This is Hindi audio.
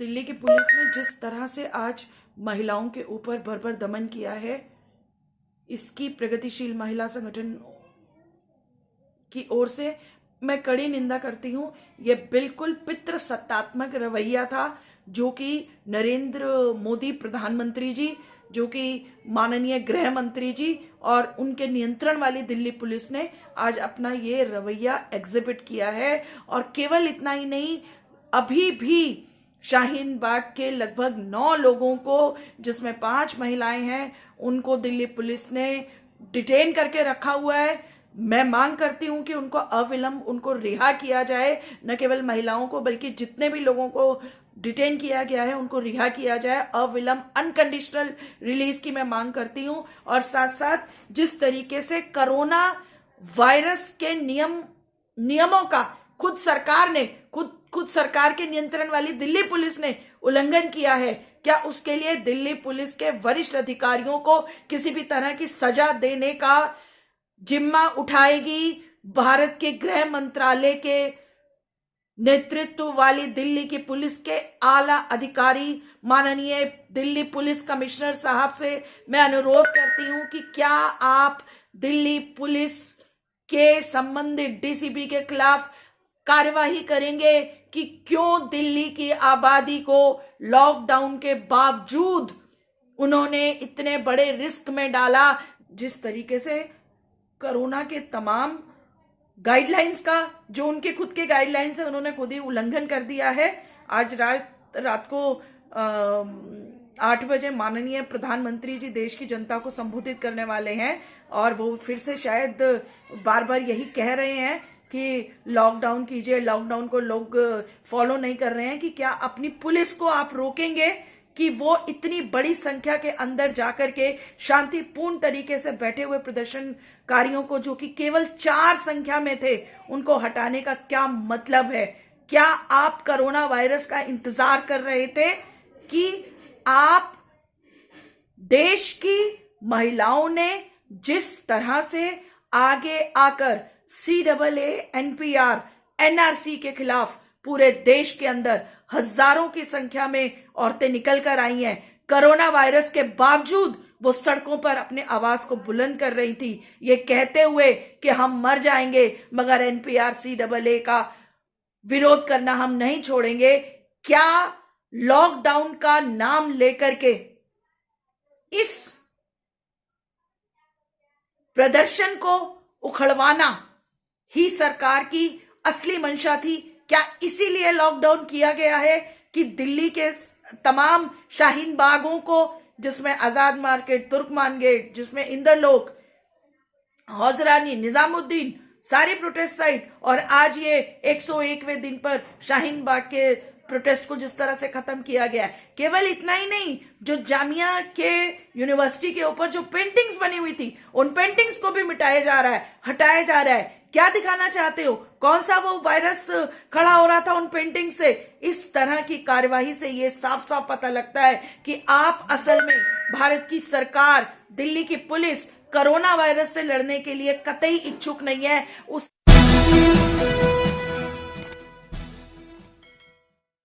दिल्ली की पुलिस ने जिस तरह से आज महिलाओं के ऊपर बर्बर दमन किया है, इसकी प्रगतिशील महिला संगठन की ओर से मैं कड़ी निंदा करती हूँ। ये बिल्कुल पितृसत्तात्मक रवैया था जो कि नरेंद्र मोदी प्रधानमंत्री जी, जो कि माननीय गृह मंत्री जी और उनके नियंत्रण वाली दिल्ली पुलिस ने आज अपना ये रवैया एग्जिबिट किया है। और केवल इतना ही नहीं, अभी भी शाहीन बाग के लगभग 9 लोगों को, जिसमें 5 महिलाएं हैं, उनको दिल्ली पुलिस ने डिटेन करके रखा हुआ है। मैं मांग करती हूं कि उनको अविलंब उनको रिहा किया जाए। न केवल महिलाओं को बल्कि जितने भी लोगों को डिटेन किया गया है उनको रिहा किया जाए। अविलंब अनकंडीशनल रिलीज की मैं मांग करती हूं। और साथ साथ जिस तरीके से कोरोना वायरस के नियमों का खुद सरकार ने खुद सरकार के नियंत्रण वाली दिल्ली पुलिस ने उल्लंघन किया है, क्या उसके लिए दिल्ली पुलिस के वरिष्ठ अधिकारियों को किसी भी तरह की सजा देने का जिम्मा उठाएगी भारत के गृह मंत्रालय के नेतृत्व वाली दिल्ली की पुलिस के आला अधिकारी माननीय दिल्ली पुलिस कमिश्नर साहब से मैं अनुरोध करती हूं कि क्या आप दिल्ली पुलिस के संबंधित डीसीपी के खिलाफ कार्यवाही करेंगे कि क्यों दिल्ली की आबादी को लॉकडाउन के बावजूद उन्होंने इतने बड़े रिस्क में डाला। जिस तरीके से कोरोना के तमाम गाइडलाइंस का, जो उनके खुद के गाइडलाइंस है, उन्होंने खुद ही उल्लंघन कर दिया है। आज रात को 8 बजे माननीय प्रधानमंत्री जी देश की जनता को संबोधित करने वाले हैं और वो फिर से शायद बार बार यही कह रहे हैं कि लॉकडाउन कीजिए। लॉकडाउन को लोग फॉलो नहीं कर रहे हैं कि क्या अपनी पुलिस को आप रोकेंगे कि वो इतनी बड़ी संख्या के अंदर जाकर के शांतिपूर्ण तरीके से बैठे हुए प्रदर्शनकारियों को, जो कि केवल 4 संख्या में थे, उनको हटाने का क्या मतलब है? क्या आप कोरोना वायरस का इंतजार कर रहे थे कि आप देश की महिलाओं ने जिस तरह से आगे आकर CAA, NPR, NRC के खिलाफ पूरे देश के अंदर हजारों की संख्या में औरतें निकल कर आई हैं, कोरोना वायरस के बावजूद वो सड़कों पर अपने आवाज को बुलंद कर रही थी, ये कहते हुए कि हम मर जाएंगे मगर NPR, CAA का विरोध करना हम नहीं छोड़ेंगे। क्या लॉकडाउन का नाम लेकर के इस प्रदर्शन को उखड़वाना ही सरकार की असली मंशा थी? क्या इसीलिए लॉकडाउन किया गया है कि दिल्ली के तमाम शाहीन बागों को, जिसमें आजाद मार्केट, तुर्कमान गेट, जिसमें इंद्रलोक, हौजरानी, निजामुद्दीन, सारी प्रोटेस्ट साइट, और आज ये 101वें दिन पर शाहीन बाग के प्रोटेस्ट को जिस तरह से खत्म किया गया है। केवल इतना ही नहीं, जो जामिया के यूनिवर्सिटी के ऊपर जो पेंटिंग्स बनी हुई थी, उन पेंटिंग्स को भी मिटाया जा रहा है, हटाया जा रहा है। क्या दिखाना चाहते हो? कौन सा वो वायरस खड़ा हो रहा था उन पेंटिंग से? इस तरह की कार्यवाही से ये साफ साफ पता लगता है कि आप असल में भारत की सरकार, दिल्ली की पुलिस कोरोना वायरस से लड़ने के लिए कतई इच्छुक नहीं है। उस